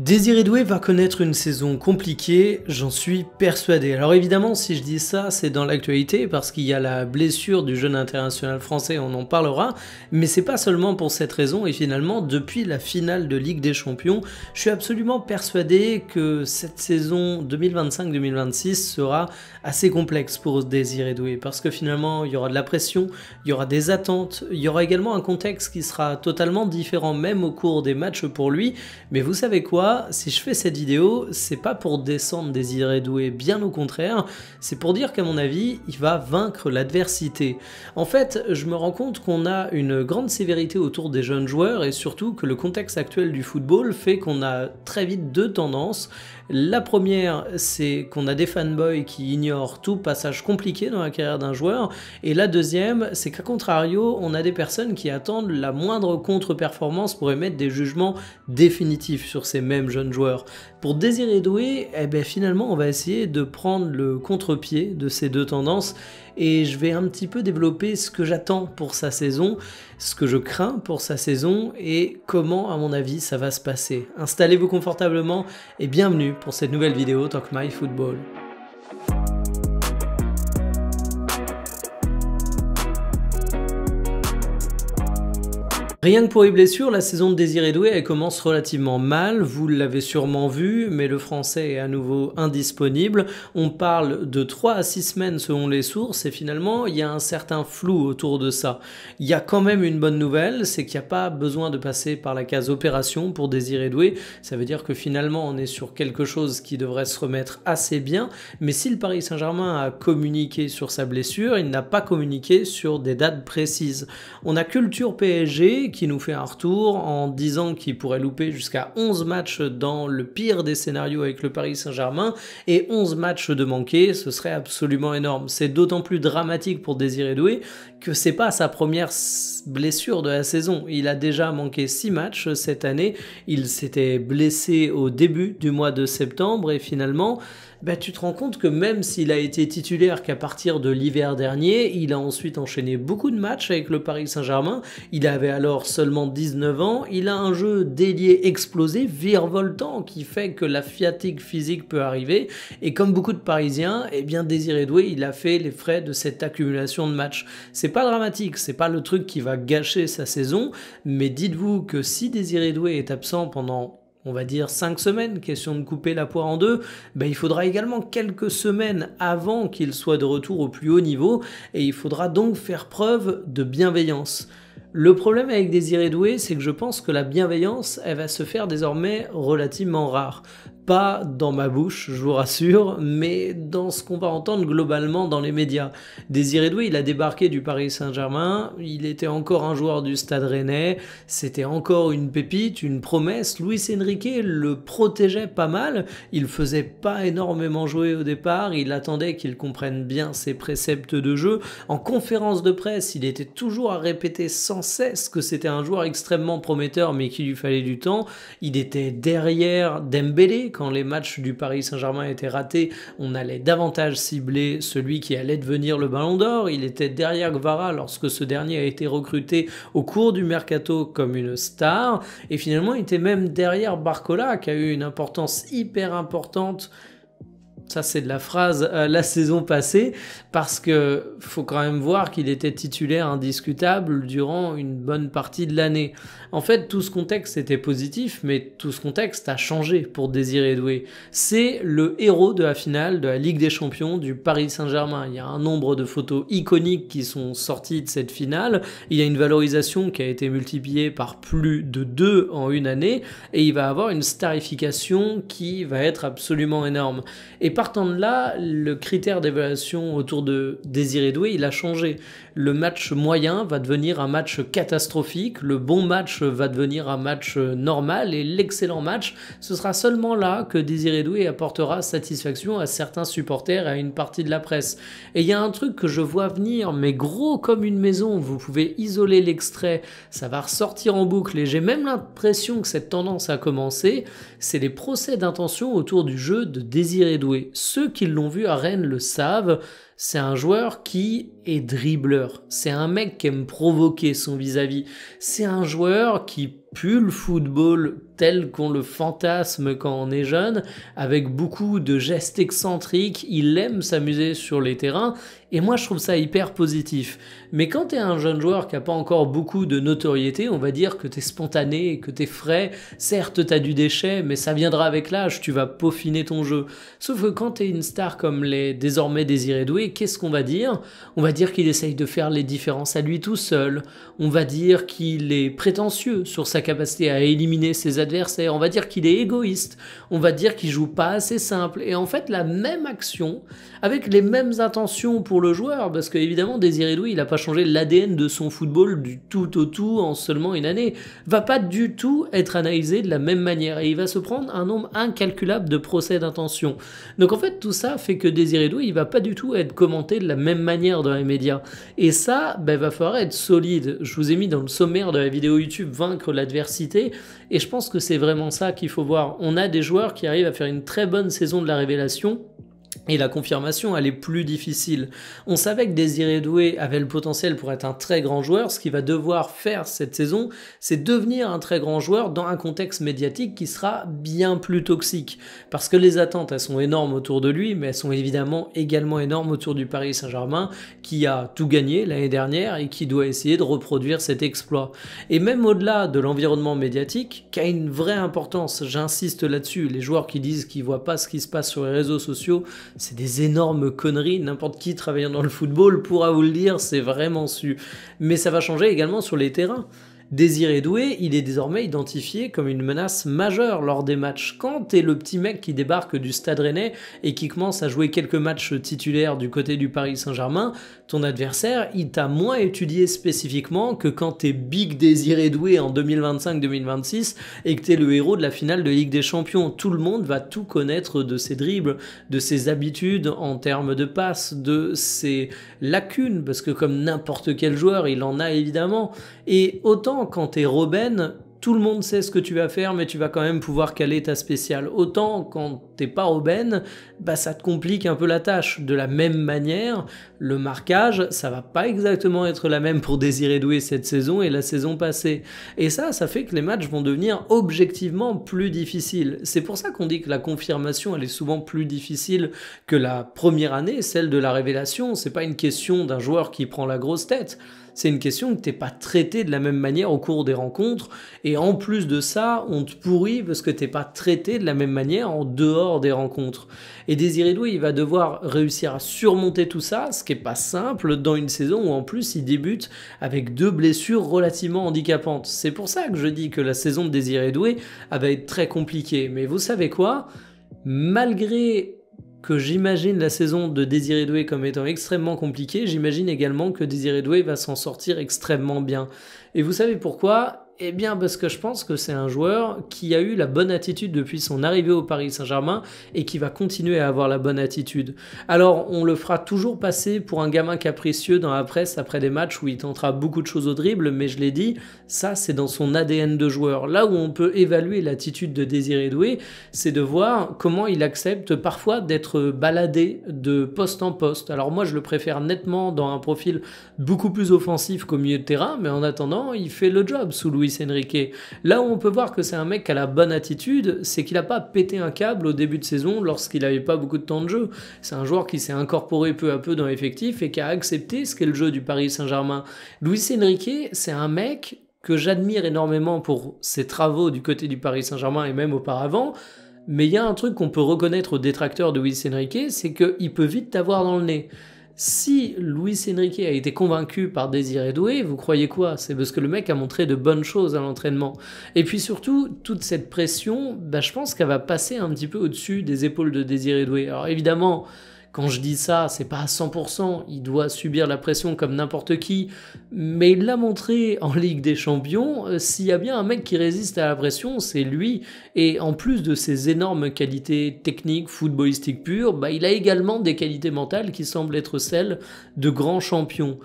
Désiré Doué va connaître une saison compliquée, j'en suis persuadé. Alors évidemment, si je dis ça, c'est dans l'actualité parce qu'il y a la blessure du jeune international français, on en parlera, mais c'est pas seulement pour cette raison et finalement, depuis la finale de Ligue des Champions, je suis absolument persuadé que cette saison 2025-2026 sera assez complexe pour Désiré Doué parce que finalement, il y aura de la pression, il y aura des attentes, il y aura également un contexte qui sera totalement différent même au cours des matchs pour lui, mais vous savez quoi? Si je fais cette vidéo, c'est pas pour descendre Désiré Doué, bien au contraire, c'est pour dire qu'à mon avis, il va vaincre l'adversité. En fait, je me rends compte qu'on a une grande sévérité autour des jeunes joueurs et surtout que le contexte actuel du football fait qu'on a très vite deux tendances. La première, c'est qu'on a des fanboys qui ignorent tout passage compliqué dans la carrière d'un joueur, et la deuxième, c'est qu'à contrario, on a des personnes qui attendent la moindre contre-performance pour émettre des jugements définitifs sur ces mêmes jeunes joueurs. Pour Désiré Doué, finalement, on va essayer de prendre le contre-pied de ces deux tendances, et je vais un petit peu développer ce que j'attends pour sa saison, ce que je crains pour sa saison et comment, à mon avis, ça va se passer. Installez-vous confortablement et bienvenue pour cette nouvelle vidéo Talk My Football. Rien que pour les blessures, la saison de Désiré Doué elle commence relativement mal, vous l'avez sûrement vu, mais le français est à nouveau indisponible. On parle de 3 à 6 semaines selon les sources et finalement il y a un certain flou autour de ça. Il y a quand même une bonne nouvelle, c'est qu'il n'y a pas besoin de passer par la case opération pour Désiré Doué. Ça veut dire que finalement on est sur quelque chose qui devrait se remettre assez bien, mais si le Paris Saint-Germain a communiqué sur sa blessure, il n'a pas communiqué sur des dates précises. On a Culture PSG qui nous fait un retour en disant qu'il pourrait louper jusqu'à 11 matchs dans le pire des scénarios avec le Paris Saint-Germain et 11 matchs de manquer, ce serait absolument énorme. C'est d'autant plus dramatique pour Désiré Doué que c'est pas sa première blessure de la saison. Il a déjà manqué 6 matchs cette année, il s'était blessé au début du mois de septembre et finalement tu te rends compte que même s'il a été titulaire qu'à partir de l'hiver dernier, il a ensuite enchaîné beaucoup de matchs avec le Paris Saint-Germain. Il avait alors seulement 19 ans. Il a un jeu d'ailier explosé, virevoltant, qui fait que la fatigue physique peut arriver. Et comme beaucoup de Parisiens, Désiré Doué, il a fait les frais de cette accumulation de matchs. C'est pas dramatique, c'est pas le truc qui va gâcher sa saison, mais dites-vous que si Désiré Doué est absent pendant on va dire 5 semaines, question de couper la poire en deux, il faudra également quelques semaines avant qu'il soit de retour au plus haut niveau et il faudra donc faire preuve de bienveillance. Le problème avec Désiré Doué, c'est que je pense que la bienveillance, elle va se faire désormais relativement rare. Pas dans ma bouche, je vous rassure, mais dans ce qu'on va entendre globalement dans les médias. Désiré Doué, il a débarqué du Paris Saint-Germain, il était encore un joueur du Stade Rennais, c'était encore une pépite, une promesse. Luis Enrique le protégeait pas mal, il faisait pas énormément jouer au départ, il attendait qu'il comprenne bien ses préceptes de jeu. En conférence de presse, il était toujours à répéter sans cesse que c'était un joueur extrêmement prometteur mais qu'il lui fallait du temps. Il était derrière Dembélé. Quand les matchs du Paris Saint-Germain étaient ratés, on allait davantage cibler celui qui allait devenir le Ballon d'Or. Il était derrière Gvara lorsque ce dernier a été recruté au cours du mercato comme une star. Et finalement, il était même derrière Barcola qui a eu une importance hyper importante. Ça, c'est de la phrase la saison passée, parce que faut quand même voir qu'il était titulaire indiscutable durant une bonne partie de l'année. En fait, tout ce contexte était positif, mais tout ce contexte a changé pour Désiré Doué. C'est le héros de la finale de la Ligue des Champions du Paris Saint-Germain. Il y a un nombre de photos iconiques qui sont sorties de cette finale. Il y a une valorisation qui a été multipliée par plus de 2 en une année, et il va avoir une starification qui va être absolument énorme. Et partant de là, le critère d'évaluation autour de Désiré Doué, il a changé. Le match moyen va devenir un match catastrophique, le bon match va devenir un match normal et l'excellent match, ce sera seulement là que Désiré Doué apportera satisfaction à certains supporters et à une partie de la presse. Et il y a un truc que je vois venir, mais gros comme une maison, vous pouvez isoler l'extrait, ça va ressortir en boucle et j'ai même l'impression que cette tendance a commencé, c'est les procès d'intention autour du jeu de Désiré Doué. Ceux qui l'ont vu à Rennes le savent, c'est un joueur qui est dribbleur. C'est un mec qui aime provoquer son vis-à-vis. C'est un joueur qui pue le football tel qu'on le fantasme quand on est jeune, avec beaucoup de gestes excentriques. Il aime s'amuser sur les terrains et moi je trouve ça hyper positif. Mais quand tu es un jeune joueur qui n'a pas encore beaucoup de notoriété, on va dire que tu es spontané, que tu es frais. Certes, tu as du déchet, mais ça viendra avec l'âge, tu vas peaufiner ton jeu. Sauf que quand tu es une star comme les désormais Désiré Doué, qu'est-ce qu'on va dire? On va dire qu'il essaye de faire les différences à lui tout seul. On va dire qu'il est prétentieux sur sa capacité à éliminer ses adversaires. On va dire qu'il est égoïste. On va dire qu'il joue pas assez simple. Et en fait, la même action, avec les mêmes intentions pour le joueur, parce qu'évidemment, Désiré Doué, il n'a pas changé l'ADN de son football du tout au tout en seulement une année, va pas du tout être analysé de la même manière. Et il va se prendre un nombre incalculable de procès d'intention. Donc en fait, tout ça fait que Désiré Doué, il va pas du tout être commenté de la même manière dans les médias. Et ça, va falloir être solide. Je vous ai mis dans le sommaire de la vidéo YouTube vaincre l'adversité, et je pense que c'est vraiment ça qu'il faut voir. On a des joueurs qui arrivent à faire une très bonne saison de la révélation, et la confirmation, elle est plus difficile. On savait que Désiré Doué avait le potentiel pour être un très grand joueur. Ce qu'il va devoir faire cette saison, c'est devenir un très grand joueur dans un contexte médiatique qui sera bien plus toxique. Parce que les attentes, elles sont énormes autour de lui, mais elles sont évidemment également énormes autour du Paris Saint-Germain, qui a tout gagné l'année dernière et qui doit essayer de reproduire cet exploit. Et même au-delà de l'environnement médiatique, qui a une vraie importance, j'insiste là-dessus, les joueurs qui disent qu'ils ne voient pas ce qui se passe sur les réseaux sociaux, c'est des énormes conneries, n'importe qui travaillant dans le football pourra vous le dire, c'est vraiment su. Mais ça va changer également sur les terrains. Désiré Doué, il est désormais identifié comme une menace majeure lors des matchs. Quand t'es le petit mec qui débarque du Stade Rennais et qui commence à jouer quelques matchs titulaires du côté du Paris Saint-Germain, ton adversaire, il t'a moins étudié spécifiquement que quand t'es Big Désiré Doué en 2025-2026 et que t'es le héros de la finale de Ligue des Champions. Tout le monde va tout connaître de ses dribbles, de ses habitudes en termes de passes, de ses lacunes, parce que comme n'importe quel joueur, il en a évidemment. Et autant quand t'es Robben, tout le monde sait ce que tu vas faire, mais tu vas quand même pouvoir caler ta spéciale. Autant quand t'es pas Robben, ça te complique un peu la tâche. De la même manière, le marquage, ça va pas exactement être la même pour Désiré Doué cette saison et la saison passée. Et ça fait que les matchs vont devenir objectivement plus difficiles. C'est pour ça qu'on dit que la confirmation, elle est souvent plus difficile que la première année, celle de la révélation. C'est pas une question d'un joueur qui prend la grosse tête. C'est une question que t'es pas traité de la même manière au cours des rencontres, et en plus de ça, on te pourrit parce que t'es pas traité de la même manière en dehors des rencontres. Et Désiré Doué, il va devoir réussir à surmonter tout ça, ce qui est pas simple dans une saison où en plus il débute avec 2 blessures relativement handicapantes. C'est pour ça que je dis que la saison de Désiré Doué va être très compliquée. Mais vous savez quoi ? Malgré que j'imagine la saison de Désiré Doué comme étant extrêmement compliquée, j'imagine également que Désiré Doué va s'en sortir extrêmement bien. Et vous savez pourquoi ? Eh bien parce que je pense que c'est un joueur qui a eu la bonne attitude depuis son arrivée au Paris Saint-Germain et qui va continuer à avoir la bonne attitude. Alors on le fera toujours passer pour un gamin capricieux dans la presse après des matchs où il tentera beaucoup de choses au dribble, mais je l'ai dit, ça c'est dans son ADN de joueur. Là où on peut évaluer l'attitude de Désiré Doué, c'est de voir comment il accepte parfois d'être baladé de poste en poste. Alors moi je le préfère nettement dans un profil beaucoup plus offensif qu'au milieu de terrain, mais en attendant il fait le job sous Luis Enrique. Là où on peut voir que c'est un mec qui a la bonne attitude, c'est qu'il n'a pas pété un câble au début de saison lorsqu'il n'avait pas beaucoup de temps de jeu. C'est un joueur qui s'est incorporé peu à peu dans l'effectif et qui a accepté ce qu'est le jeu du Paris Saint-Germain. Luis Enrique, c'est un mec que j'admire énormément pour ses travaux du côté du Paris Saint-Germain et même auparavant, mais il y a un truc qu'on peut reconnaître aux détracteurs de Luis Enrique, c'est qu'il peut vite t'avoir dans le nez. Si Luis Enrique a été convaincu par Désiré Doué, vous croyez quoi? C'est parce que le mec a montré de bonnes choses à l'entraînement. Et puis surtout, toute cette pression, je pense qu'elle va passer un petit peu au-dessus des épaules de Désiré Doué. Alors évidemment, quand je dis ça, c'est pas à 100%, il doit subir la pression comme n'importe qui, mais il l'a montré en Ligue des Champions, s'il y a bien un mec qui résiste à la pression, c'est lui, et en plus de ses énormes qualités techniques, footballistiques pures, il a également des qualités mentales qui semblent être celles de grands champions.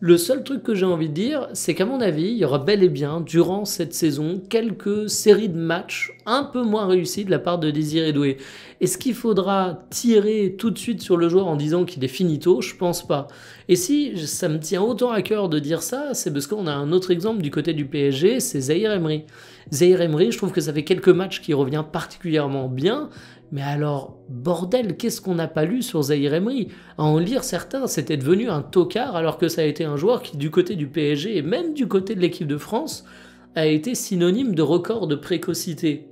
Le seul truc que j'ai envie de dire, c'est qu'à mon avis, il y aura bel et bien, durant cette saison, quelques séries de matchs un peu moins réussies de la part de Désiré Doué. Est-ce qu'il faudra tirer tout de suite sur le joueur en disant qu'il est finito? Je pense pas. Et si ça me tient autant à cœur de dire ça, c'est parce qu'on a un autre exemple du côté du PSG, c'est Zahir Emery. Zahir Emery, je trouve que ça fait quelques matchs qui revient particulièrement bien, mais alors, bordel, qu'est-ce qu'on n'a pas lu sur Zahir Emery? À en lire certains, c'était devenu un tocard alors que ça a été un joueur qui, du côté du PSG et même du côté de l'équipe de France, a été synonyme de record de précocité.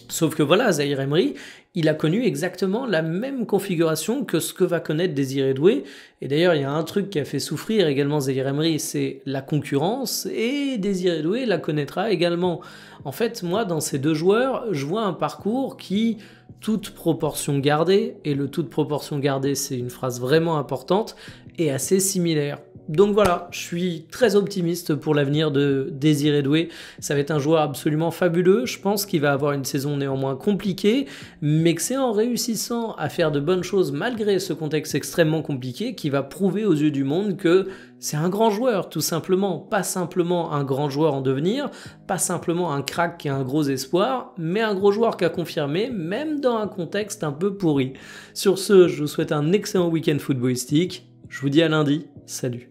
Sauf que voilà, Zahir Emery, il a connu exactement la même configuration que ce que va connaître Désiré Doué. Et d'ailleurs, il y a un truc qui a fait souffrir également Zahir Emery, c'est la concurrence, et Désiré Doué la connaîtra également. En fait, moi, dans ces deux joueurs, je vois un parcours qui, toute proportion gardée, et le toute proportion gardée, c'est une phrase vraiment importante, est assez similaire. Donc voilà, je suis très optimiste pour l'avenir de Désiré Doué. Ça va être un joueur absolument fabuleux. Je pense qu'il va avoir une saison néanmoins compliquée, mais que c'est en réussissant à faire de bonnes choses malgré ce contexte extrêmement compliqué qu'il va prouver aux yeux du monde que c'est un grand joueur, tout simplement. Pas simplement un grand joueur en devenir, pas simplement un crack qui a un gros espoir, mais un gros joueur qui a confirmé, même dans un contexte un peu pourri. Sur ce, je vous souhaite un excellent week-end footballistique. Je vous dis à lundi. Salut.